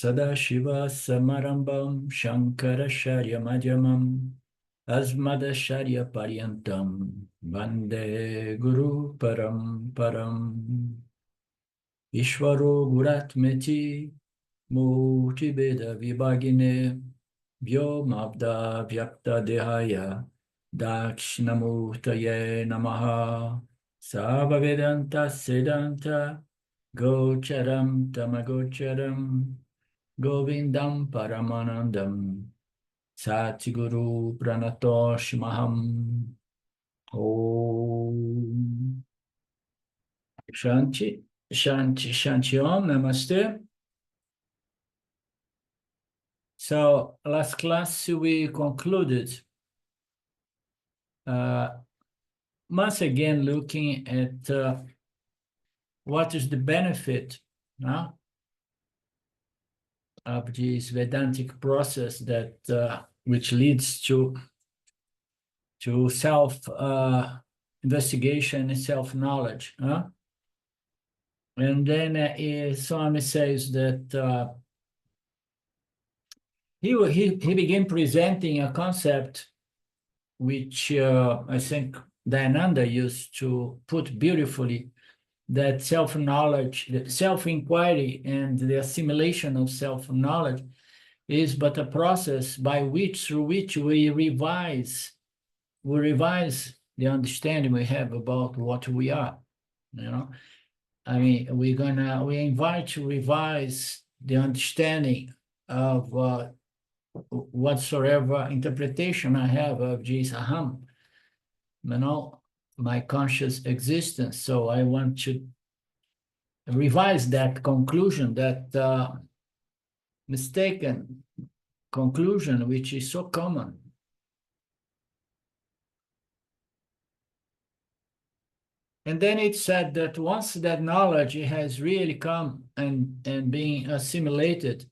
Sadashiva Samarambam Shankaracharya Madhyamam Asmadacharya Paryantam Vande Guru Param Ishvaro Guratmeti Murtibeda Vibhagine Vyomabda Vyakta Dehaya Dakshinamurtaye Namaha Savavedanta Siddhanta Gocharam Tamagocharam Govindam Paramanandam Satguru Pranatosh Maham Om Shanti Shanti Shanti Om Namaste. So last class we concluded once again looking at what is the benefit of this Vedantic process that which leads to self investigation and self knowledge. And then Swami says that he began presenting a concept which I think Dayananda used to put beautifully, that self-knowledge, that self-inquiry and the assimilation of self-knowledge is but a process through which we revise the understanding we have about what we are. I mean, we invite to revise the understanding of whatsoever interpretation I have of this aham, my conscious existence. So I want to revise that conclusion, that mistaken conclusion, which is so common. And then it said that once that knowledge has really come and being assimilated,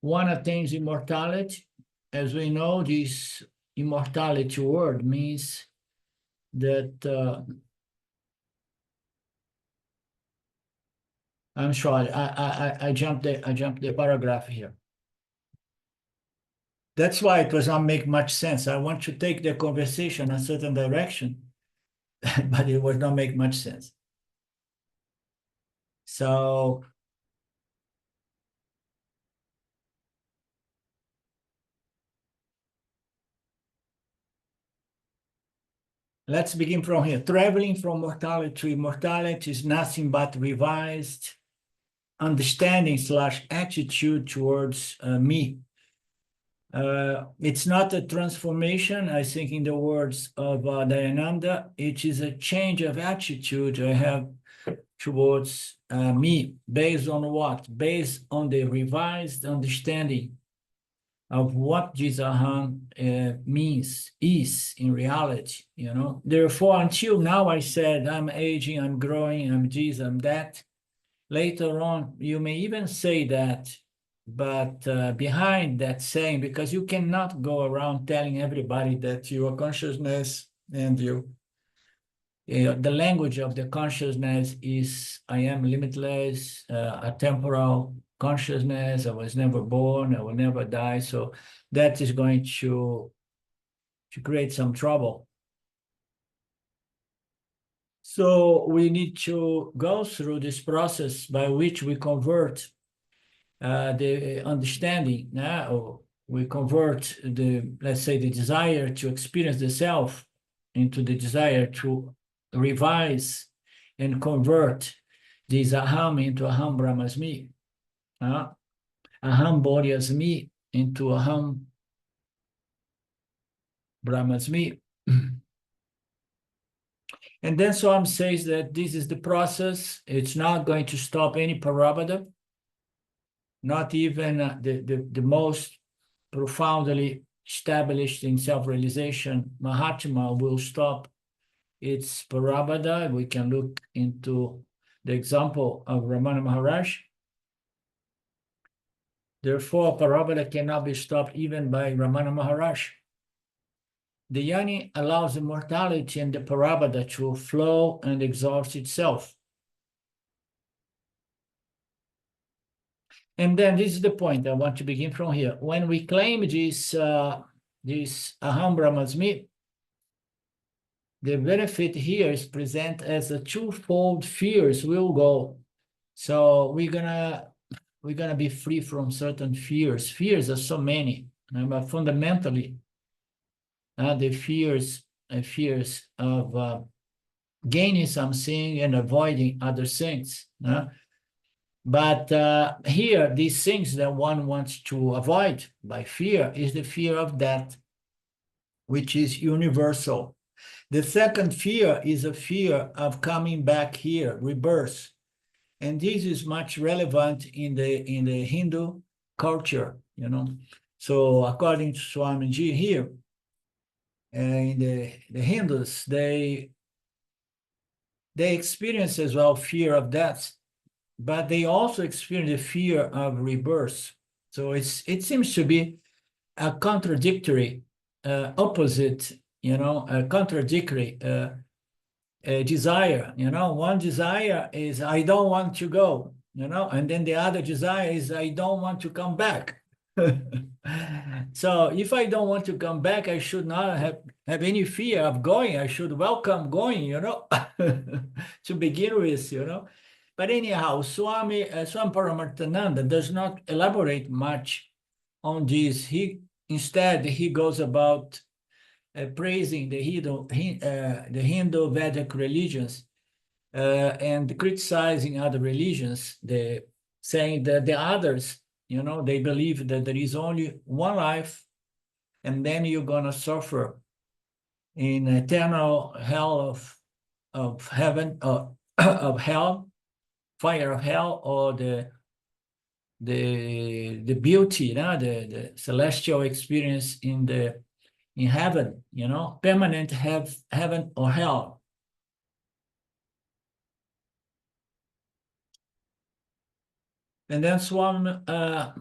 one attains immortality. As we know, this immortality word means that I'm sorry, I jumped the paragraph here. That's why it does not make much sense. I want to take the conversation a certain direction, but it would not make much sense. So let's begin from here. Traveling from mortality to immortality is nothing but revised understanding / attitude towards me. It's not a transformation, I think, in the words of Dayananda. It is a change of attitude I have towards me. Based on what? Based on the revised understanding of what this aham is in reality, Therefore, until now I said, I'm aging, I'm growing, I'm this, I'm that. Later on, you may even say that, but behind that saying, because you cannot go around telling everybody that your consciousness and the language of the consciousness is, I am limitless, a temporal consciousness, I was never born, I will never die. So that is going to create some trouble. So we need to go through this process by which we convert the understanding. Now we convert let's say, the desire to experience the self into the desire to revise and convert this aham into aham brahmasmi, aham bodhyasmi into aham brahmasmi. And then Swami says that this is the process. It's not going to stop any parabhada, not even the most profoundly established in self-realization Mahatma will stop its parabhada. We can look into the example of Ramana Maharaj. Therefore, parabhada cannot be stopped even by Ramana Maharaj. The yani allows immortality and the parabhada to flow and exhaust itself. And then this is the point I want to begin from here. When we claim this Aham Brahmasmi, the benefit here is present as a twofold fears will go. So we're gonna be free from certain fears. Fears are so many, but fundamentally, the fears of gaining something and avoiding other things. But here, these things that one wants to avoid by fear is the fear of death, which is universal. The second fear is a fear of coming back here, rebirth. And this is much relevant in the Hindu culture, you know. So according to Swamiji here, in the Hindus, they experience as well fear of death, but they also experience the fear of rebirth. So it seems to be a contradictory, opposite, you know, a contradictory desire. You know, one desire is I don't want to go, you know, and then the other desire is I don't want to come back. So if I don't want to come back, I should not have any fear of going. I should welcome going, you know, to begin with, you know. But anyhow, Swami Paramarthananda does not elaborate much on this. Instead, he goes about praising the Hindu Vedic religions and criticizing other religions, saying that the others, you know, they believe that there is only one life, and then you're gonna suffer in eternal hell of heaven, of hell, fire of hell, or the beauty, you know, the celestial experience in heaven, you know, permanent heaven or hell. And then Swami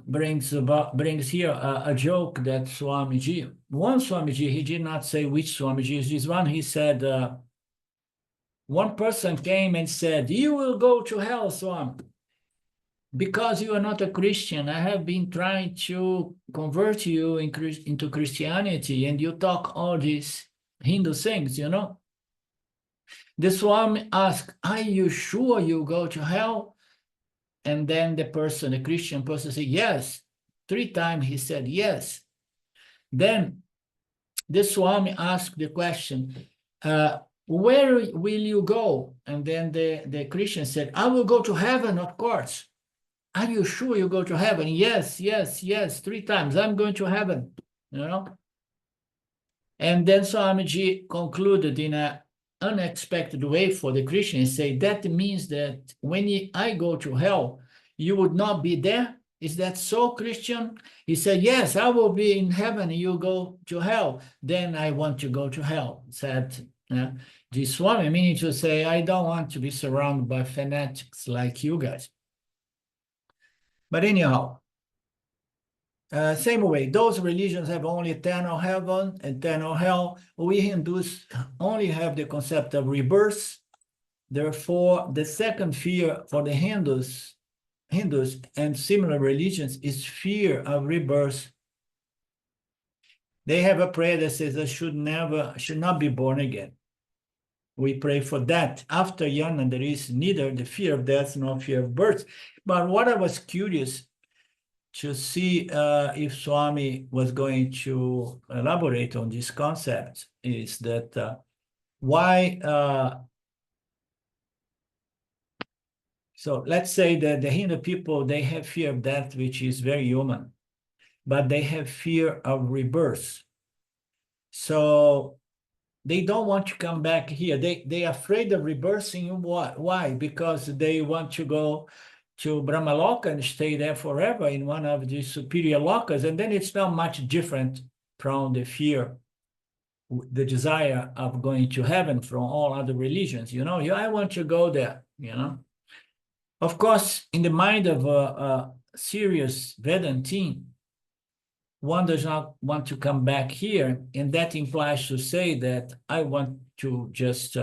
brings here a joke that Swamiji, one Swamiji, he did not say which Swamiji is this one. He said, one person came and said, "You will go to hell, Swami, because you are not a Christian. I have been trying to convert you into Christianity, and you talk all these Hindu things, you know." The Swami asked, "Are you sure you go to hell?" And then the Christian person said, "Yes." 3 times he said, "Yes." Then the Swami asked the question, "Where will you go?" And then the Christian said, "I will go to heaven, of course." "Are you sure you go to heaven?" "Yes, yes, yes," 3 times. "I'm going to heaven," you know. And then Swamiji concluded in an unexpected way for the Christian and say, "That means that when I go to hell, you would not be there? Is that so, Christian?" He said, "Yes, I will be in heaven, you go to hell. Then I want to go to hell," said the Swami, meaning to say, I don't want to be surrounded by fanatics like you guys. But anyhow, same way, those religions have only eternal heaven, eternal hell. We Hindus only have the concept of rebirth. Therefore, the second fear for the Hindus and similar religions is fear of rebirth. They have a prayer that says, "I should not be born again." We pray for that. After Yana, there is neither the fear of death nor fear of birth. But what I was curious to see if Swami was going to elaborate on this concept is that why, so let's say that the Hindu people, they have fear of death, which is very human, but they have fear of rebirth. So they don't want to come back here. They're afraid of rebirthing. Why? Because they want to go to Brahmaloka and stay there forever in one of the superior lokas. And then it's not much different from the fear, the desire of going to heaven from all other religions. You know, I want to go there, you know. Of course, in the mind of a serious Vedantine, one does not want to come back here, and that implies to say that I want to just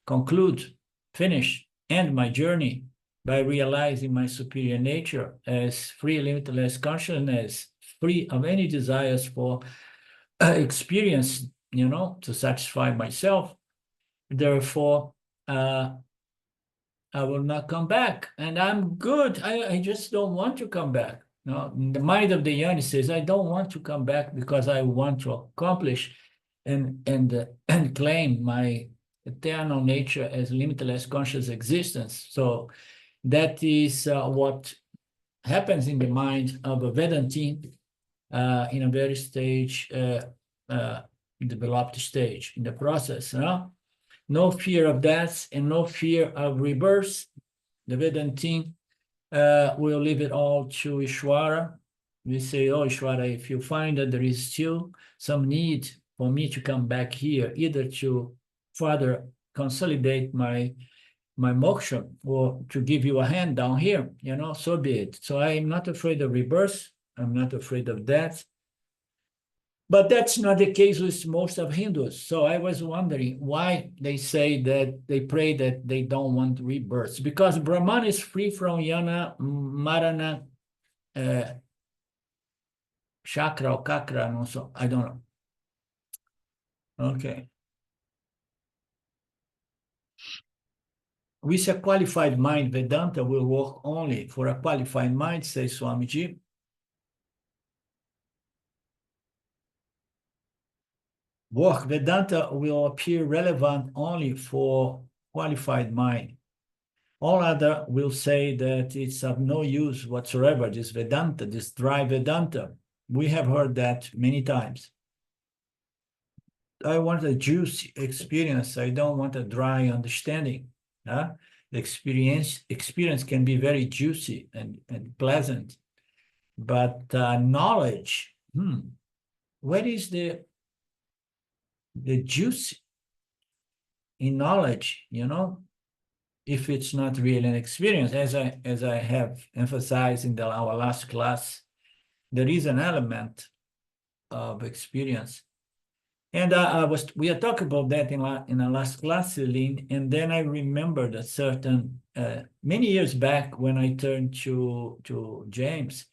conclude, finish, end my journey by realizing my superior nature as free, limitless consciousness, free of any desires for experience, to satisfy myself. Therefore, I will not come back, and I'm good. I just don't want to come back. No, the mind of the Yoni says, I don't want to come back because I want to accomplish and claim my eternal nature as limitless conscious existence. So that is what happens in the mind of a Vedantine in a very developed stage in the process. No fear of death and no fear of rebirth. The Vedantine will leave it all to Ishvara. We say, oh, Ishvara, if you find that there is still some need for me to come back here, either to further consolidate my moksha or to give you a hand down here, so be it. So I'm not afraid of rebirth. I'm not afraid of death. But that's not the case with most of Hindus. So I was wondering why they say that they pray that they don't want rebirths. Because Brahman is free from Yana, Marana, Chakra or Kakra, and also, I don't know. Okay. With a qualified mind, Vedanta will work only for a qualified mind, says Swamiji. Work Vedanta will appear relevant only for qualified mind. All other will say that it's of no use whatsoever, this Vedanta, this dry Vedanta. We have heard that many times. I want a juicy experience. I don't want a dry understanding. Experience can be very juicy and pleasant, but knowledge, where is the juice in knowledge, if it's not really an experience? As I have emphasized in our last class, there is an element of experience. And we had talked about that in our last class, Celine, and then I remembered a certain, many years back when I turned to James,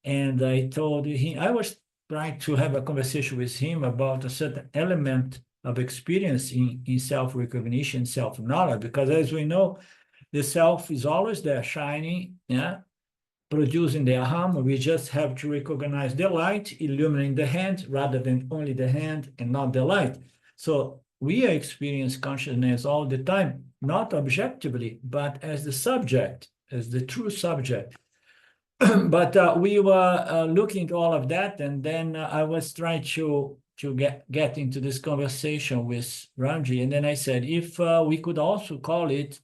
and I told him, I was trying to have a conversation with him about a certain element of experience in self-recognition, self-knowledge, because as we know, the self is always there, shining, producing the aham. We just have to recognize the light, illuminating the hand, rather than only the hand and not the light. So we experience consciousness all the time, not objectively, but as the subject, as the true subject. But we were looking into all of that, and then I was trying to get into this conversation with Ramji, and then I said, if we could also call it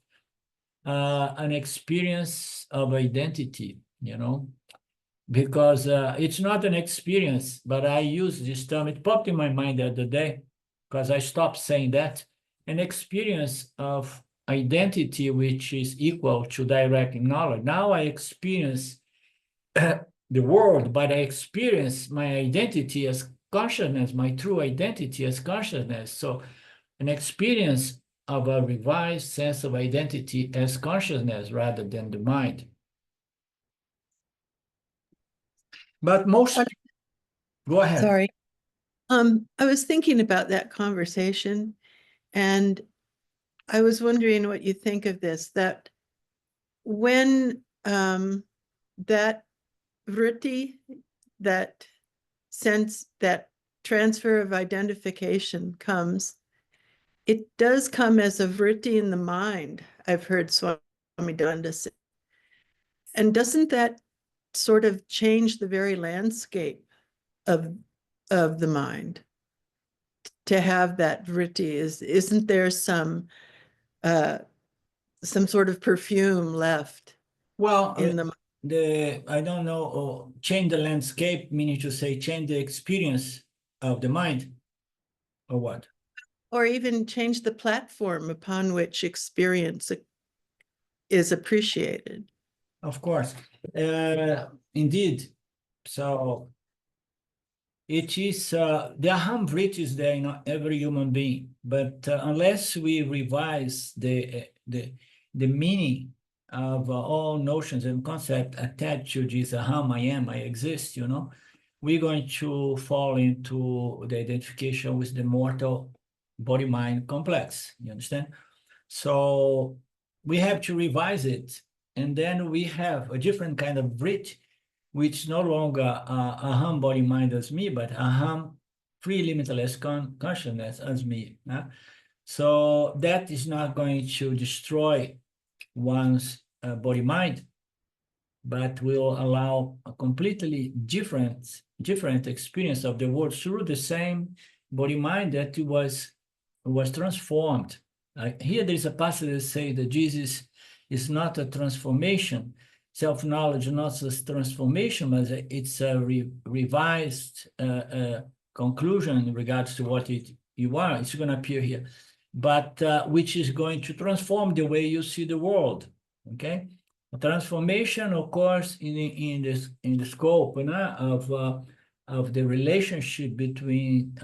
an experience of identity, because it's not an experience, but I use this term. It popped in my mind the other day because I stopped saying that. An experience of identity, which is equal to direct knowledge. Now I experience the world, but I experience my identity as consciousness, my true identity as consciousness. So an experience of a revised sense of identity as consciousness rather than the mind. But most, go ahead. Sorry. I was thinking about that conversation, and I was wondering what you think of this, that when that vritti, that sense, that transfer of identification comes, it does come as a vritti in the mind, I've heard Swami Danda say. And doesn't that sort of change the very landscape of the mind to have that vritti? Isn't there some sort of perfume left? Well, in the I don't know, change the landscape, meaning to say change the experience of the mind, or what? Or even change the platform upon which experience is appreciated. Of course, indeed. So it is the aham vritti is there in every human being, but unless we revise the meaning of all notions and concepts attached to this aham, I am, I exist, we're going to fall into the identification with the mortal body-mind complex, you understand? So we have to revise it, and then we have a different kind of bridge, which no longer aham body-mind as me, but aham free limitless consciousness as me. So that is not going to destroy one's body-mind, but will allow a completely different experience of the world through the same body-mind that was transformed. Here there is a passage that says that Jesus is not a transformation, self-knowledge not a transformation, but it's a revised conclusion in regards to what you are. It's going to appear here, but which is going to transform the way you see the world. Okay, a transformation, of course, in the scope of the relationship between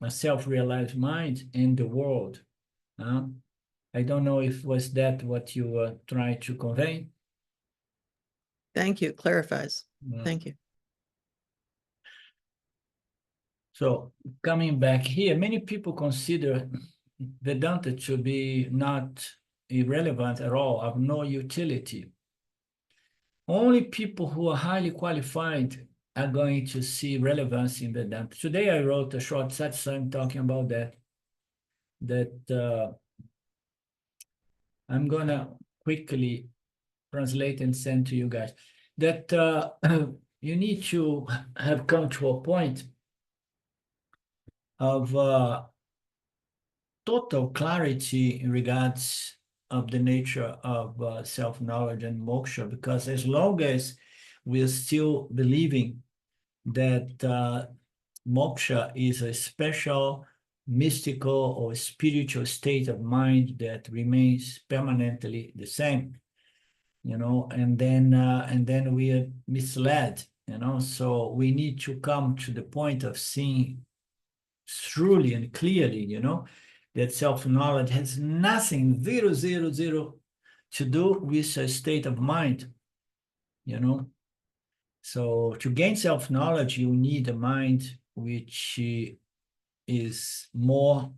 a self-realized mind and the world. I don't know if was that what you were trying to convey. Thank you. It clarifies. Thank you. So coming back here, many people consider Vedanta to be not irrelevant at all, of no utility. Only people who are highly qualified are going to see relevance in Vedanta. Today I wrote a short satsang talking about that I'm gonna quickly translate and send to you guys, that you need to have come to a point of total clarity in regards of the nature of self-knowledge and moksha, because as long as we're still believing that moksha is a special mystical or spiritual state of mind that remains permanently the same, and then we are misled, so we need to come to the point of seeing truly and clearly, that self-knowledge has nothing, zero, zero, zero, to do with a state of mind, So to gain self-knowledge, you need a mind which is more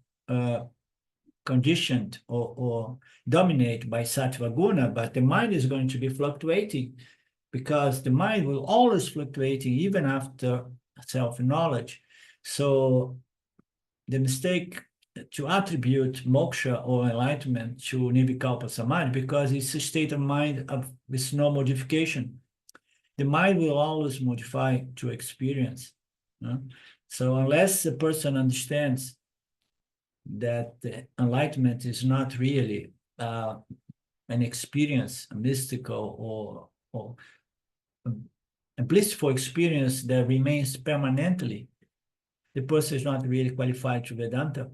conditioned or dominated by sattva guna, but the mind is going to be fluctuating, because the mind will always fluctuating even after self-knowledge. So the mistake to attribute moksha or enlightenment to nirvikalpa samadhi, because it's a state of mind with no modification. The mind will always modify to experience. So unless a person understands that enlightenment is not really an experience, a mystical or a blissful experience that remains permanently, the person is not really qualified to Vedanta.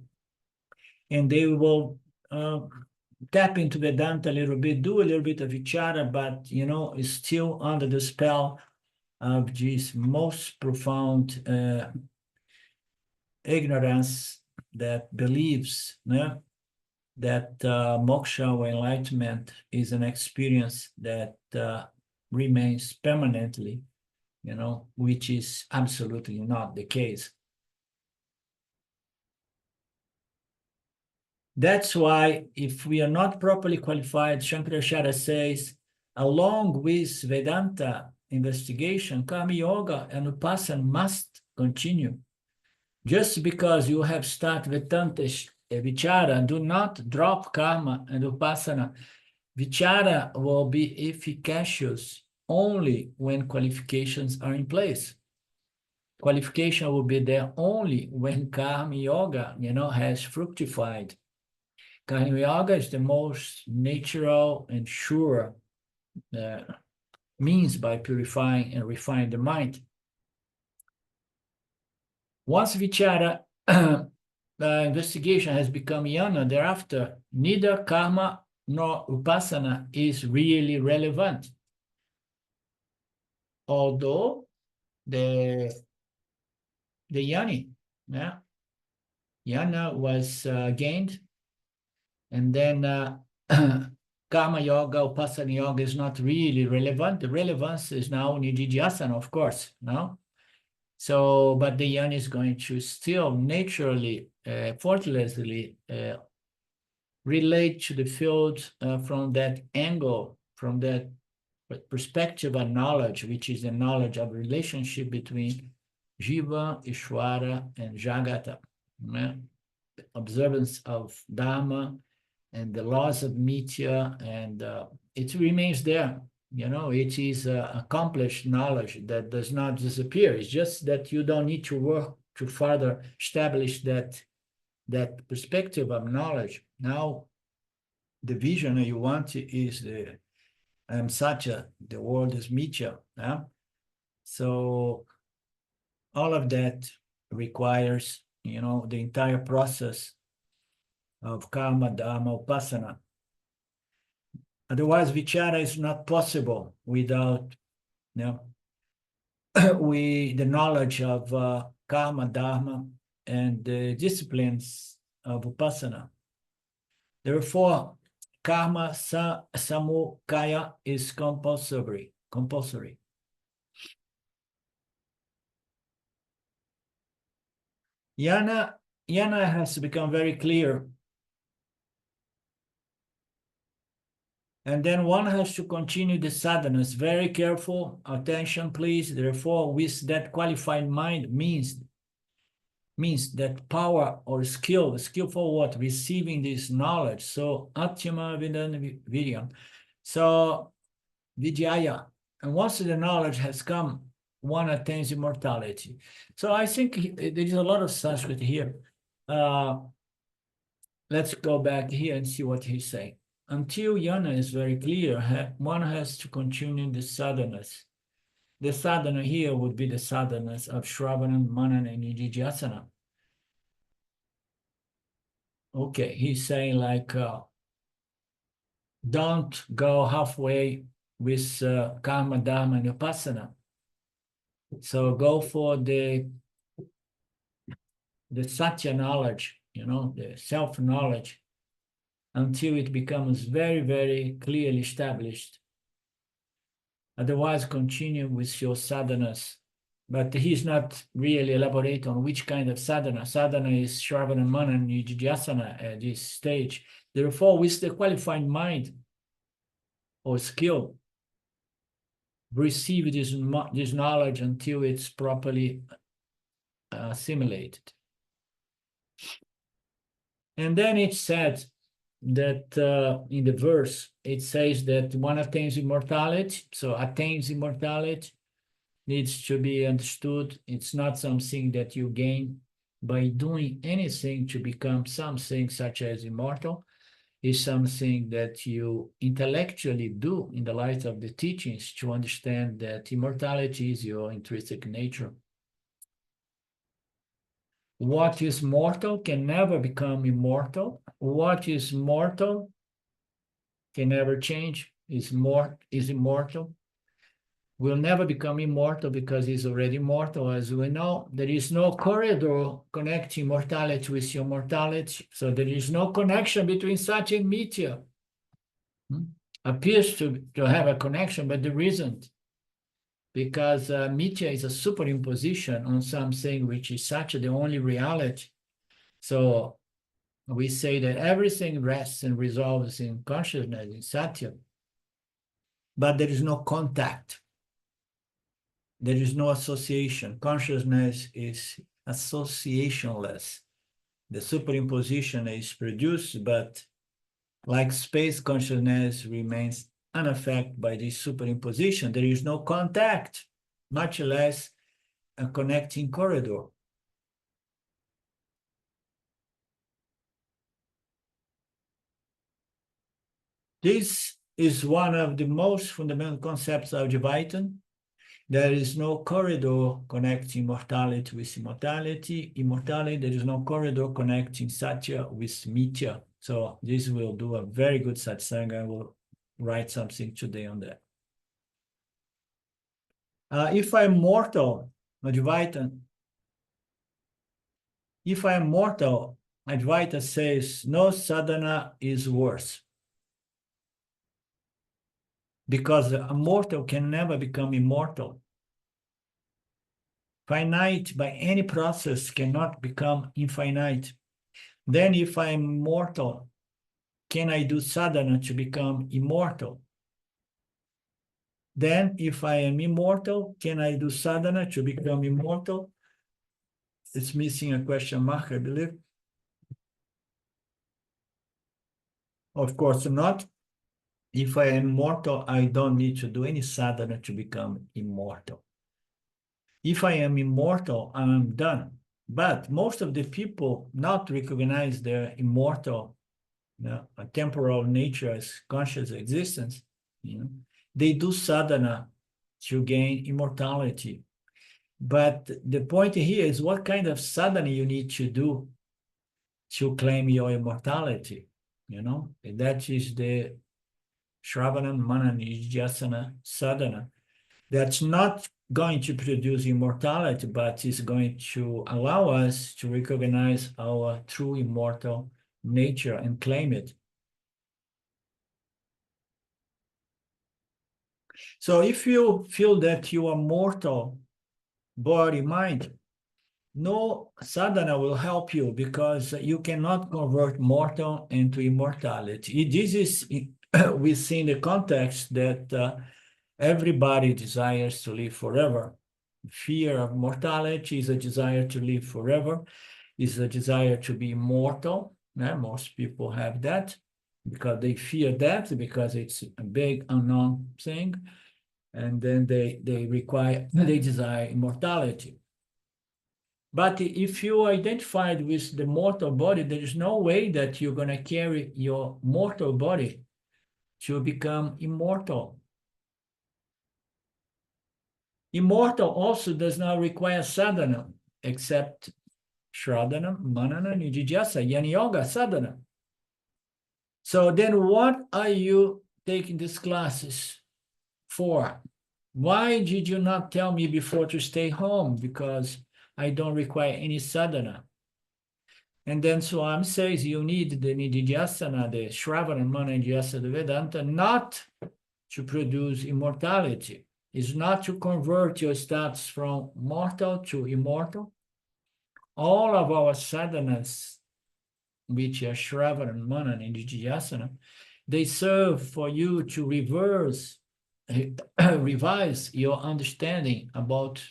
And they will tap into Vedanta a little bit, do a little bit of vichara, but, is still under the spell of this most profound ignorance that believes that moksha or enlightenment is an experience that remains permanently, which is absolutely not the case. That's why if we are not properly qualified, Shankaracharya says, along with Vedanta investigation, Karma Yoga and Upasana must continue. Just because you have started Vedanta Vichara, do not drop Karma and Upasana. Vichara will be efficacious only when qualifications are in place. Qualification will be there only when Karma Yoga, has fructified. Karma Yoga is the most natural and sure means by purifying and refining the mind. Once Vichara investigation has become jnana, thereafter, neither karma nor upasana is really relevant. Although the jnana was gained, and then karma yoga, upasana yoga is not really relevant. The relevance is now nididhyasana, of course, no? So, but the yan is going to still naturally, effortlessly relate to the field from that angle, from that perspective of knowledge, which is the knowledge of relationship between Jiva, Ishvara, and Jagata. Observance of Dharma and the laws of Mithya, and it remains there. You know, it is accomplished knowledge that does not disappear. It's just that you don't need to work to further establish that perspective of knowledge. Now, the vision you want is the Satya, the world is Mithya. So all of that requires, you know, the entire process of karma, dharma, upasana. Otherwise, vichara is not possible without, you know, the knowledge of karma, dharma, and the disciplines of upasana. Therefore, karma samukaya is compulsory. Yana has become very clear. And then one has to continue the sadhanas. Very careful, attention, please. Therefore, with that qualified mind means that power or skill for what? Receiving this knowledge. So, Atma Vidana Vidyam. So, Vidyaya. And once the knowledge has come, one attains immortality. So I think there is a lot of Sanskrit here. Let's go back here and see what he's saying. Until yana is very clear, one has to continue the sadhanas. The sadhana here would be the sadhanas of Shravana, Manana, and Nididhyasana. Okay, he's saying like, don't go halfway with karma, dharma, and upasana. So go for the satya knowledge, you know, the self-knowledge, until it becomes very, very clearly established. Otherwise, continue with your sadhanas. But he's not really elaborate on which kind of sadhana. Sadhana is Shravana, Manana, and Nididhyasana at this stage. Therefore, with the qualified mind or skill, receive this knowledge until it's properly assimilated. And then it said that in the verse, it says that one attains immortality. So attains immortality needs to be understood. It's not something that you gain by doing anything to become something such as immortal. It's something that you intellectually do in the light of the teachings to understand that immortality is your intrinsic nature. What is mortal can never become immortal. What is mortal can never change, is immortal. Will never become immortal because he's already mortal, as we know. There is no corridor connecting mortality with your mortality. So there is no connection between Satya and Mithya. Appears to have a connection, but there isn't. Because Mithya is a superimposition on something which is Satya, the only reality. So we say that everything rests and resolves in consciousness, in Satya. But there is no contact. There is no association. Consciousness is associationless. The superimposition is produced, but like space, consciousness remains unaffected by this superimposition. There is no contact, much less a connecting corridor. This is one of the most fundamental concepts of Advaita. There is no corridor connecting mortality with immortality. Immortality, there is no corridor connecting Satya with Mithya. So this will do a very good satsang. I will write something today on that. If I'm mortal, Advaita says no sadhana is worse. because a mortal can never become immortal. Finite by any process cannot become infinite. Then if I am mortal, can I do sadhana to become immortal? Then if I am immortal, can I do sadhana to become immortal? It's missing a question mark, I believe. Of course not. If I am mortal, I don't need to do any sadhana to become immortal. If I am immortal, I'm done. But most of the people not recognize their immortal, a temporal nature as conscious existence. They do sadhana to gain immortality. But the point here is what kind of sadhana you need to do to claim your immortality. That is the Shravana, Manana, Nididhyasana sadhana. That's not going to produce immortality, but is going to allow us to recognize our true immortal nature and claim it. So if you feel that you are mortal, body, mind, no sadhana will help you because you cannot convert mortal into immortality. This is within the context that everybody desires to live forever. Fear of mortality is a desire to live forever, is a desire to be immortal. Most people have that because they fear death, because it's a big unknown thing. And then they desire immortality. But if you are identified with the mortal body, there is no way that you're going to carry your mortal body to become immortal. Immortal also does not require sadhana, except Shradhana, Manana, Nididhyasa, Yana Yoga, sadhana. So then what are you taking these classes for? Why did you not tell me before to stay home? Because I don't require any sadhana. And then Swami says you need the Nididhyasana, the Shravana, Manana, the Vedanta, not to produce immortality. It's not to convert your status from mortal to immortal. All of our sadhanas, which are Shravana, Manana, and Nididhyasana, they serve for you to revise your understanding about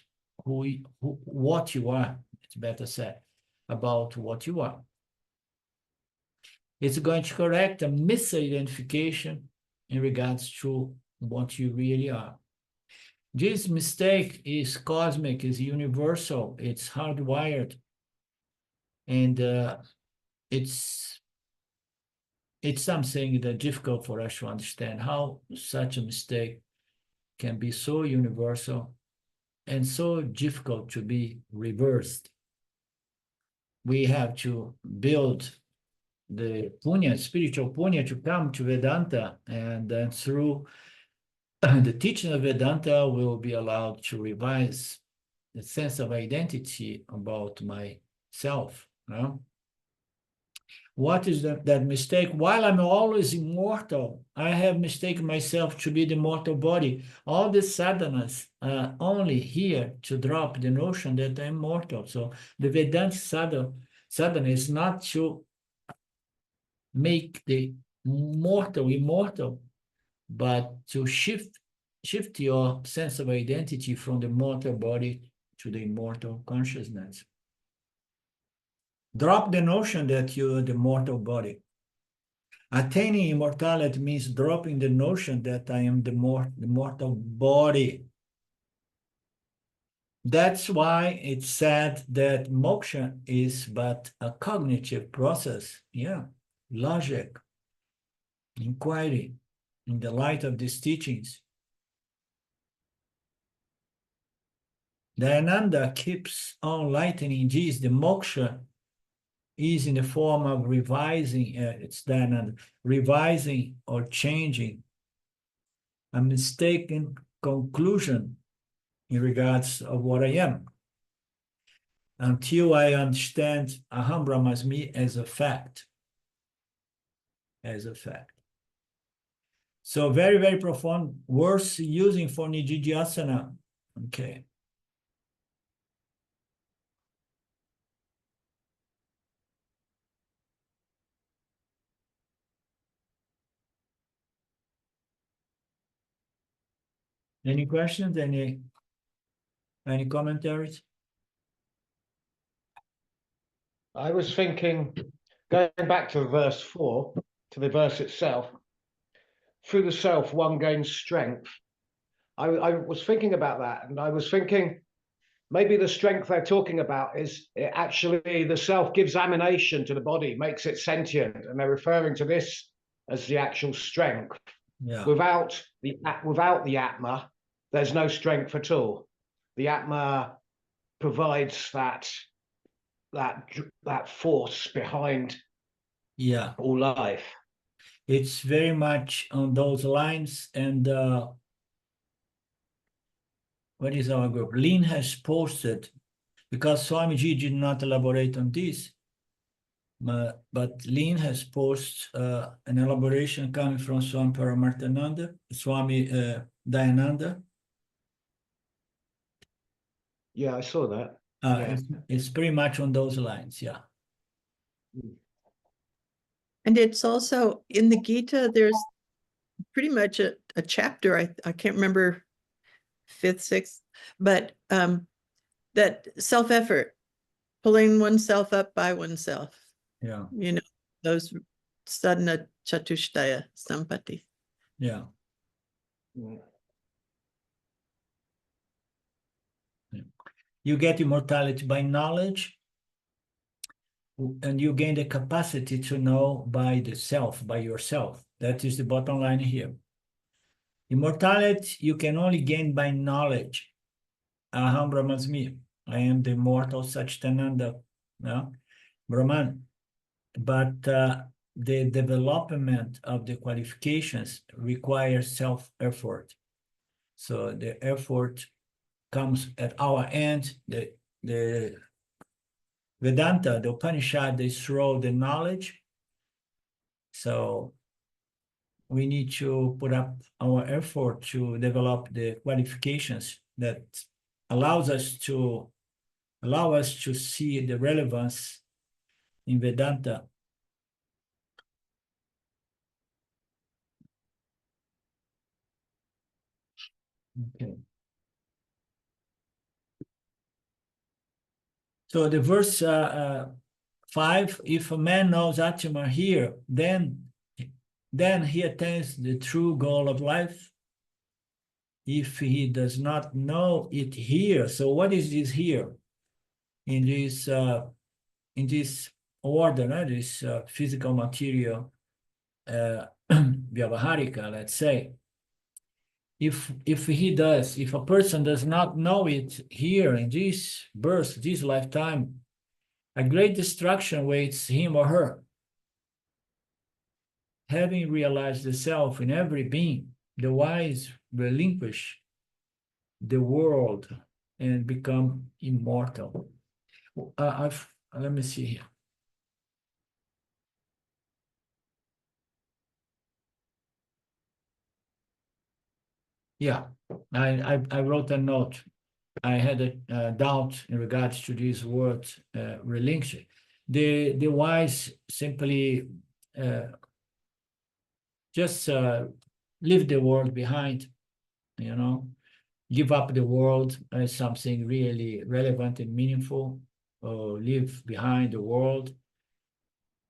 what you are. It's better said, about what you are. It's going to correct a misidentification in regards to what you really are. This mistake is cosmic, is universal, it's hardwired, and it's something that's difficult for us to understand how such a mistake can be so universal and so difficult to be reversed. We have to build the punya, spiritual punya, to come to Vedanta, and then through the teaching of Vedanta will be allowed to revise the sense of identity about myself. What is that mistake? While I'm always immortal, I have mistaken myself to be the mortal body. All the sadhanas are only here to drop the notion that I'm mortal. So the Vedanta sadhana is not to make the mortal immortal, but to shift your sense of identity from the mortal body to the immortal consciousness. Drop the notion that you're the mortal body. Attaining immortality means dropping the notion that I am the mortal body. That's why it's said that moksha is but a cognitive process. Logic, inquiry, in the light of these teachings. Dayananda keeps on lightening this. The moksha is in the form of revising, it's Dayananda, revising or changing a mistaken conclusion in regards of what I am, until I understand Aham Brahmasmi as a fact. As a fact. So very, very profound, worth using for Nididhyasana. Okay. Any questions? Any commentaries? I was thinking, going back to verse 4, to the verse itself, through the self one gains strength. I was thinking about that, and I was thinking maybe the strength they're talking about is actually the self gives animation to the body, makes it sentient, and they're referring to this as the actual strength. Yeah. Without the Atma, there's no strength at all. The Atma provides that force behind all life. It's very much on those lines. And what is our group? Lynn has posted, because Swamiji did not elaborate on this, but Lynn has posted an elaboration coming from Swami Paramarthananda, Swami Dayananda. Yeah, I saw that. It's pretty much on those lines, yeah. And it's also in the Gita, there's pretty much a chapter, I can't remember, 5th, 6th, but that self-effort, pulling oneself up by oneself. Yeah. You know, those sadhana chatushtaya sampati. Yeah. You get immortality by knowledge, and you gain the capacity to know by the self, by yourself. That is the bottom line here. Immortality you can only gain by knowledge. Aham Brahmasmi. I am the immortal Satchitananda, no? Brahman. But the development of the qualifications requires self-effort. So the effort comes at our end. The Vedanta, the Upanishad, they throw the knowledge. So we need to put up our effort to develop the qualifications that allow us to see the relevance in Vedanta. Okay. So the verse 5, if a man knows Atman here, then he attains the true goal of life. If he does not know it here, so what is this here? In this order, no? This physical material, vyavaharika, let's say. If a person does not know it here in this birth, this lifetime, a great destruction awaits him or her. Having realized the self in every being, the wise relinquish the world and become immortal. Let me see here. Yeah, I wrote a note. I had a doubt in regards to these words, relinquish. The wise simply just leave the world behind, you know, give up the world as something really relevant and meaningful, or leave behind the world.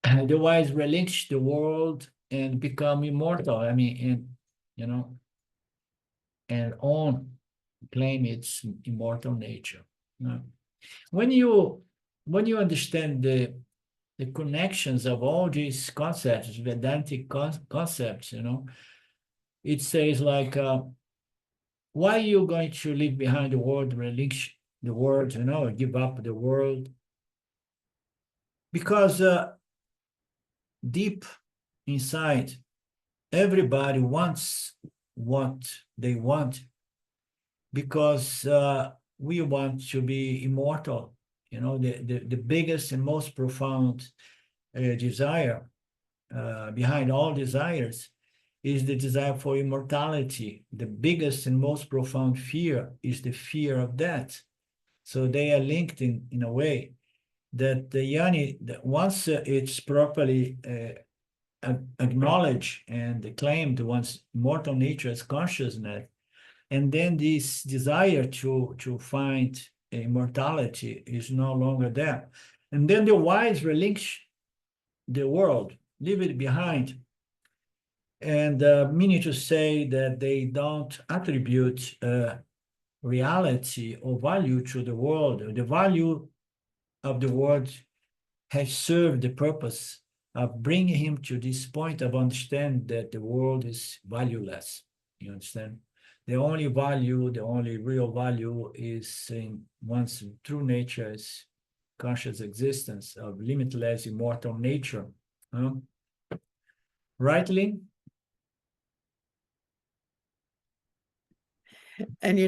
The wise relinquish the world and become immortal. I mean, and you know, and claim its immortal nature. When you understand the connections of all these concepts, Vedantic concepts, you know, it says like, why are you going to leave behind the world, relinquish the world, you know, give up the world? Because deep inside, everybody wants what they want, because we want to be immortal. You know, the biggest and most profound desire behind all desires is the desire for immortality. The biggest and most profound fear is the fear of death. So they are linked in a way that the yoni, once it's properly acknowledged and claimed one's mortal nature as consciousness, and then this desire to find immortality is no longer there. And then the wise relinquish the world, leave it behind. And meaning to say that they don't attribute reality or value to the world. The value of the world has served the purpose of bringing him to this point of understanding that the world is valueless. You understand? The only value, the only real value is in one's true nature as conscious existence of limitless immortal nature. Right, Lynn? And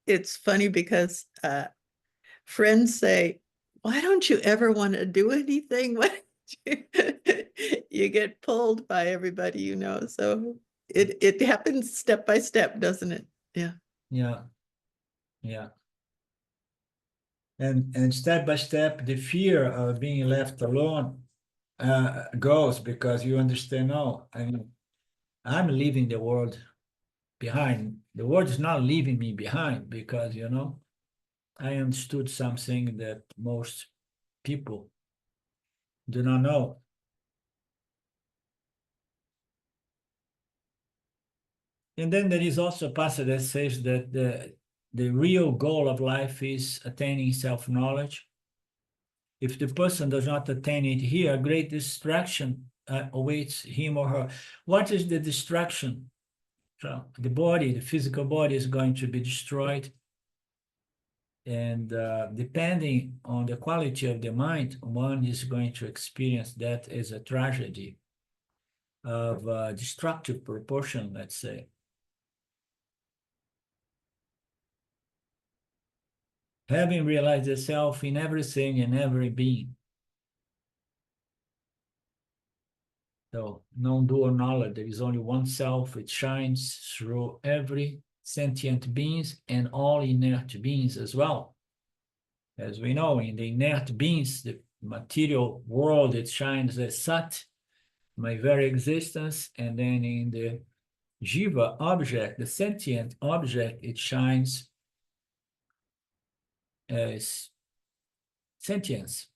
it's funny because friends say, why don't you ever want to do anything? You get pulled by everybody, so it happens step by step, doesn't it? Yeah. Yeah. And step by step, the fear of being left alone goes, because you understand, I'm leaving the world behind. The world is not leaving me behind, because, I understood something that most people do not know. And then there is also a passage that says that the real goal of life is attaining self-knowledge. If the person does not attain it here, great distraction awaits him or her. What is the distraction? So the body, the physical body, is going to be destroyed. And depending on the quality of the mind, one is going to experience that as a tragedy of destructive proportion, let's say. Having realized the self in everything and every being. So, non-dual knowledge, there is only one self. It shines through every sentient beings and all inert beings as well. As we know, in the inert beings, the material world, it shines as Sat, my very existence, and then in the Jiva object, the sentient object, it shines as sentience.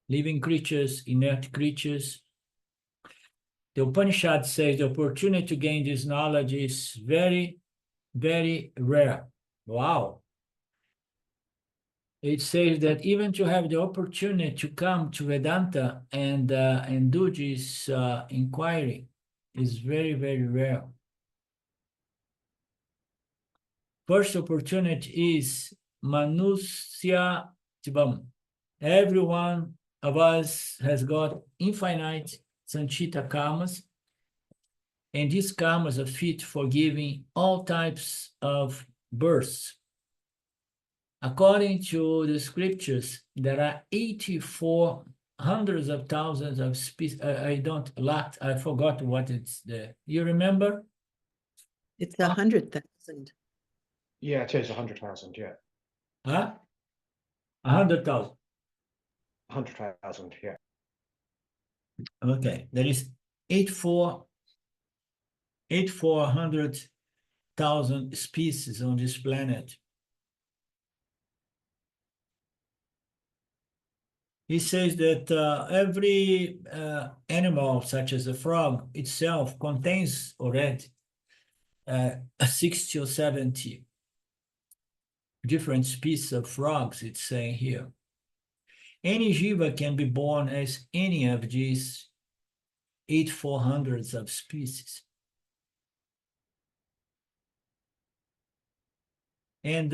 Living creatures, inert creatures. The Upanishad says the opportunity to gain this knowledge is very, very rare. Wow. It says that even to have the opportunity to come to Vedanta and do this inquiry is very, very rare. First opportunity is Manusya Tibam. Every one of us has got infinite Sanchita karmas, and these karmas are fit for giving all types of births. According to the scriptures, there are 84 hundreds of thousands of species. I forgot what it's there. You remember? It's 100,000. Yeah, it is 100,000, yeah. Huh? 100,000. 100,000, yeah. Okay, there is 8,400,000 species on this planet. He says that every animal, such as a frog itself, contains already 60 or 70 different species of frogs, it's saying here. Any jiva can be born as any of these 8,400 of species. And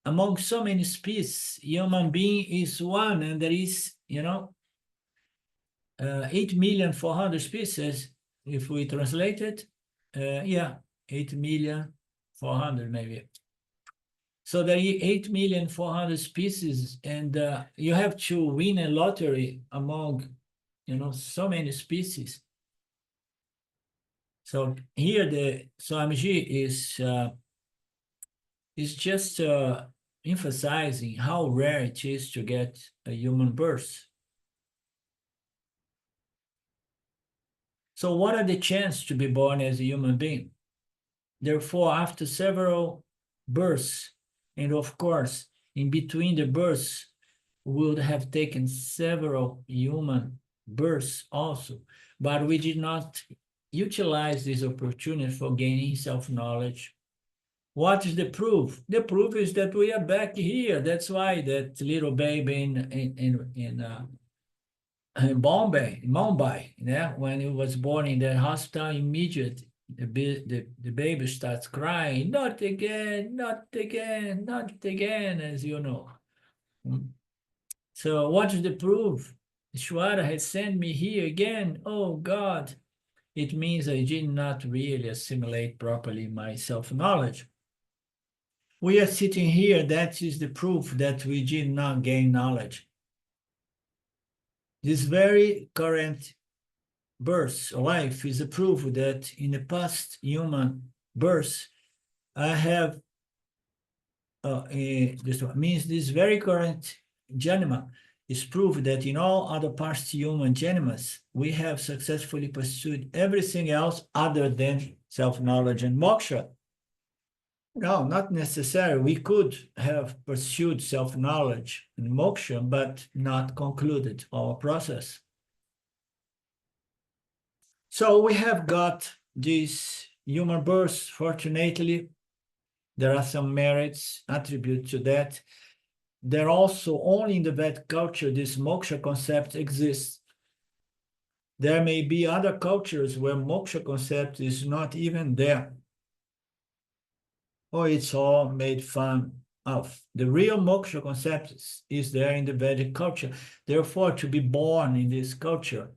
among so many species, human being is one, and there is, 8,400,000 species. If we translate it, 8,400,000 maybe. So there are 8,400,000 species, and you have to win a lottery among so many species. So here the Swamiji is just emphasizing how rare it is to get a human birth. So what are the chances to be born as a human being? Therefore, after several births, and of course, in between the births, we would have taken several human births also, but we did not utilize this opportunity for gaining self-knowledge. What is the proof? The proof is that we are back here. That's why that little baby in Mumbai, when he was born in the hospital, immediately the baby starts crying, not again, not again, not again, as you know. So what is the proof? Ishwara has sent me here again. Oh God, it means I did not really assimilate properly my self-knowledge. We are sitting here, that is the proof that we did not gain knowledge. This very current birth, life, is a proof that in the past human birth, I have, this means this very current janma is proof that in all other past human janmas, we have successfully pursued everything else other than self-knowledge and moksha. No, not necessarily. We could have pursued self-knowledge and moksha, but not concluded our process. So we have got this human birth. Fortunately, there are some merits, attributes to that. There also, only in the Vedic culture, this moksha concept exists. There may be other cultures where moksha concept is not even there, or it's all made fun of. The real moksha concept is there in the Vedic culture. Therefore, to be born in this culture,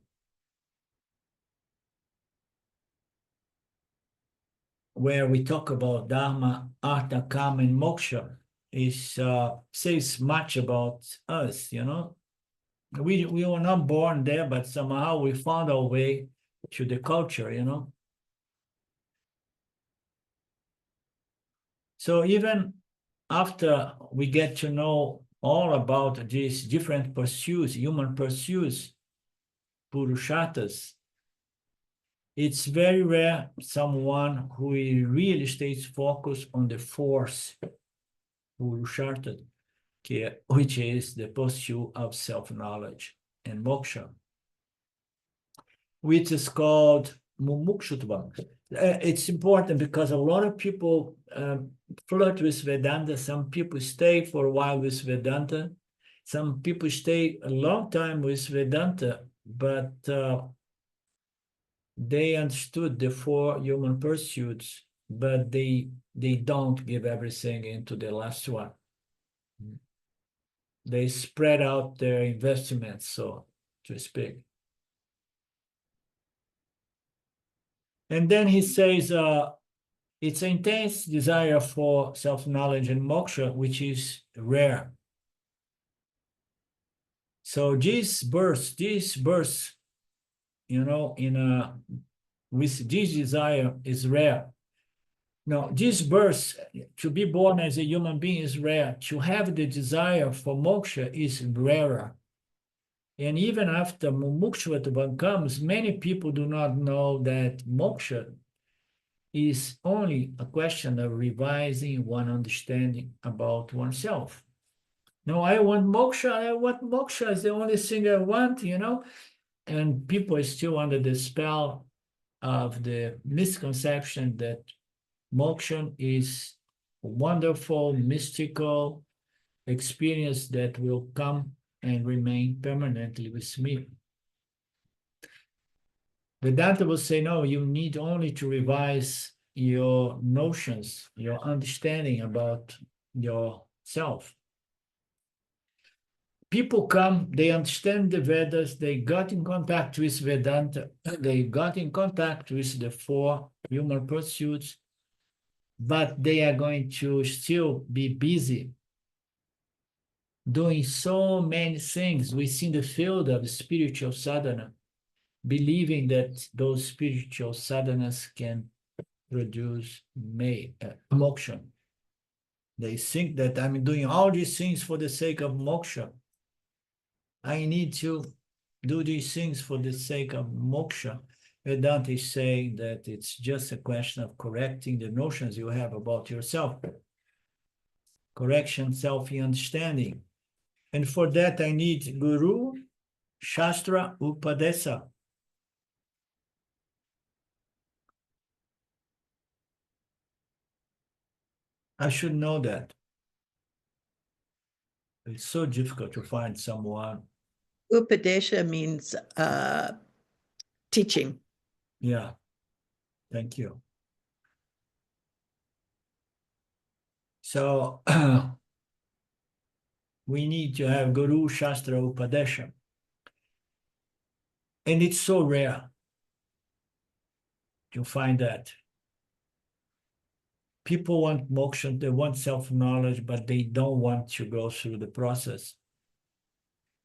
where we talk about Dharma, Artha, Kama, and Moksha, says much about us, We were not born there, but somehow we found our way to the culture, So even after we get to know all about these different pursuits, human pursuits, purusharthas, it's very rare someone who really stays focused on the force, purushartha, which is the pursuit of self-knowledge and moksha, which is called mumukshutva. It's important because a lot of people flirt with Vedanta. Some people stay for a while with Vedanta. Some people stay a long time with Vedanta, but they understood the 4 human pursuits, but they don't give everything into the last one. They spread out their investments, so to speak. And then he says, it's an intense desire for self-knowledge and moksha, which is rare. So this birth, with this desire is rare. Now, this birth, to be born as a human being is rare. To have the desire for moksha is rarer. And even after mumukshvatva comes, many people do not know that moksha is only a question of revising one understanding about oneself. No, I want moksha is the only thing I want, and people are still under the spell of the misconception that moksha is a wonderful, mystical experience that will come and remain permanently with me. Vedanta will say, no, you need only to revise your notions, your understanding about yourself. People come, they understand the Vedas, they got in contact with Vedanta, they got in contact with the 4 human pursuits, but they are going to still be busy doing so many things within the field of spiritual sadhana. believing that those spiritual sadhanas can produce moksha. They think that I'm doing all these things for the sake of moksha. I need to do these things for the sake of moksha. Vedanta is saying that it's just a question of correcting the notions you have about yourself. Correction, self-understanding. And for that, I need Guru, Shastra, Upadesa. I should know that. It's so difficult to find someone. Upadesha means teaching. Yeah, thank you. So we need to have Guru, Shastra, Upadesha. And it's so rare to find that. People want moksha, they want self-knowledge, but they don't want to go through the process.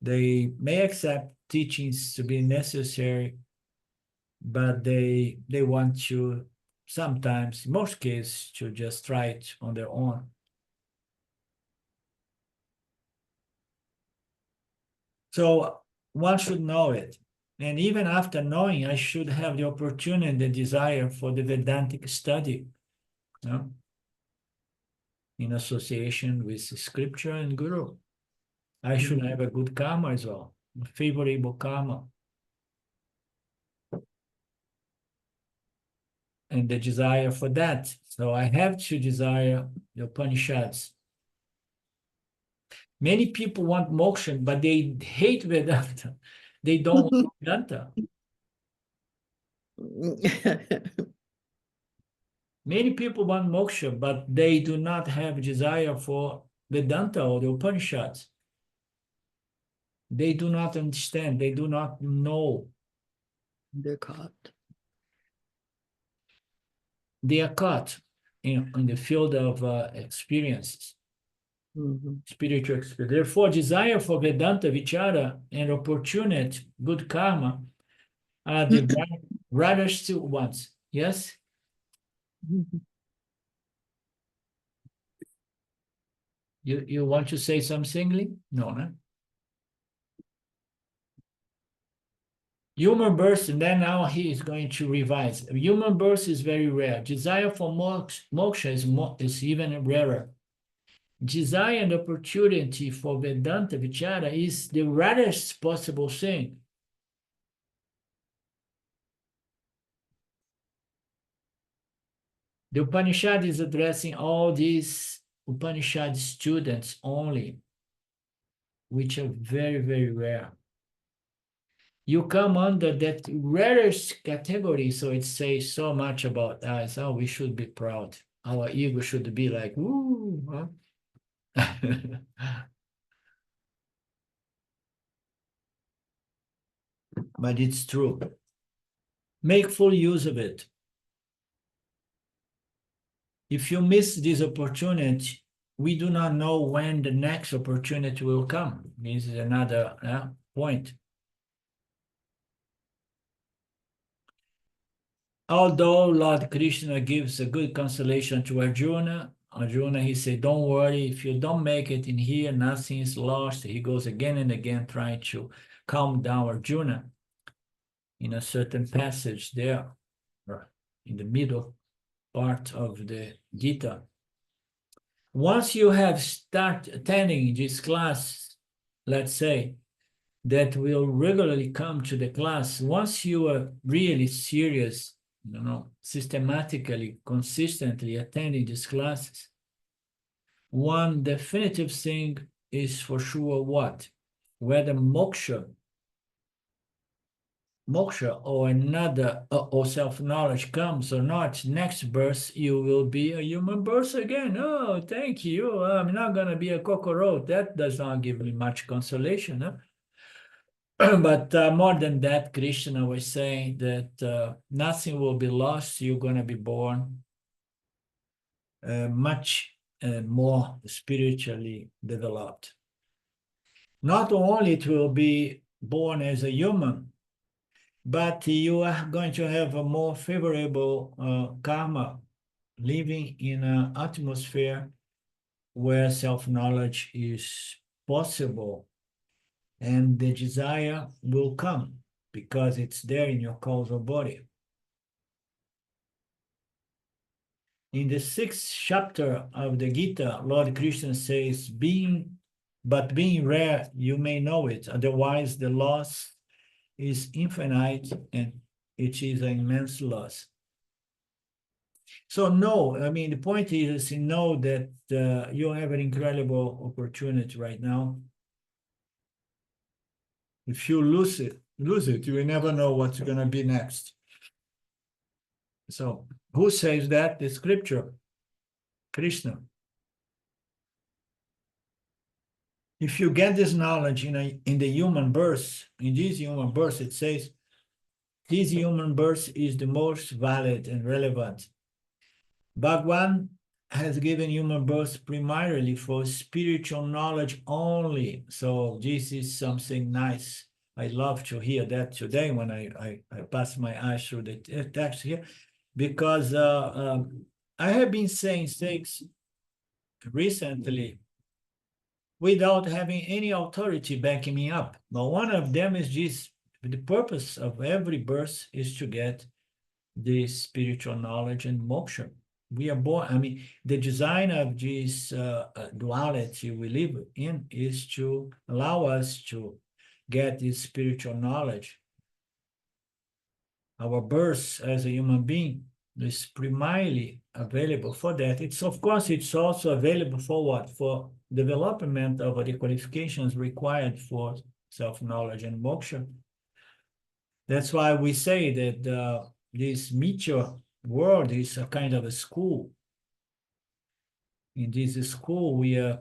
They may accept teachings to be necessary, but they want to sometimes, in most cases, to just try it on their own. So one should know it. And even after knowing, I should have the opportunity and the desire for the Vedantic study, you know, in association with scripture and Guru. I should have a good karma as well, a favorable karma. And the desire for that. So I have to desire the Upanishads. Many people want moksha, but they hate Vedanta. They don't want Vedanta. Many people want moksha, but they do not have desire for Vedanta or the Upanishads. They do not understand. They do not know. They're caught. They are caught in the field of experiences. Spiritual experience. Therefore, desire for Vedanta, Vichara, and opportunity, good karma, are the rarest ones. Yes? You want to say something, Lee? No, no? Human birth, and then now he is going to revise. Human birth is very rare. Desire for moksha is even rarer. Desire and opportunity for Vedanta Vichara is the rarest possible thing. The Upanishad is addressing all these Upanishad students only, which are very, very rare. You come under that rarest category, so it says so much about us. Oh, we should be proud. Our ego should be like, woo, huh? But it's true. Make full use of it. If you miss this opportunity, we do not know when the next opportunity will come. This is another point. Although Lord Krishna gives a good consolation to Arjuna, he said, don't worry, if you don't make it in here, nothing is lost. He goes again and again trying to calm down Arjuna in a certain passage there, in the middle part of the Gita. Once you have started attending this class, let's say, that will regularly come to the class, once you are really serious, systematically, consistently attending these classes, one definitive thing is for sure what? Whether moksha or another or self-knowledge comes or not, next birth you will be a human birth again. Oh, thank you. I'm not going to be a cockroach. That does not give me much consolation. Huh? But more than that, Krishna was saying that nothing will be lost. You're going to be born much more spiritually developed. Not only it will be born as a human, but you are going to have a more favorable karma living in an atmosphere where self-knowledge is possible, and the desire will come because it's there in your causal body. In the 6th chapter of the Gita, Lord Krishna says, being rare, you may know it, otherwise the loss is infinite and it is an immense loss. So no, I mean, the point is to know that you have an incredible opportunity right now. If you lose it, you will never know what's going to be next. So who says that? The scripture, Krishna. If you get this knowledge in the human birth, in this human birth, it says, this human birth is the most valid and relevant. Bhagwan has given human birth primarily for spiritual knowledge only. So this is something nice. I love to hear that today when I pass my eyes through the text here, because I have been saying things recently without having any authority backing me up. But one of them is this: the purpose of every birth is to get this spiritual knowledge and moksha. We are born, I mean, the design of this duality we live in is to allow us to get this spiritual knowledge. Our birth as a human being is primarily available for that. Of course, it's also available for what? For development of the qualifications required for self-knowledge and moksha. That's why we say that this meteor world is a kind of a school. In this school, we are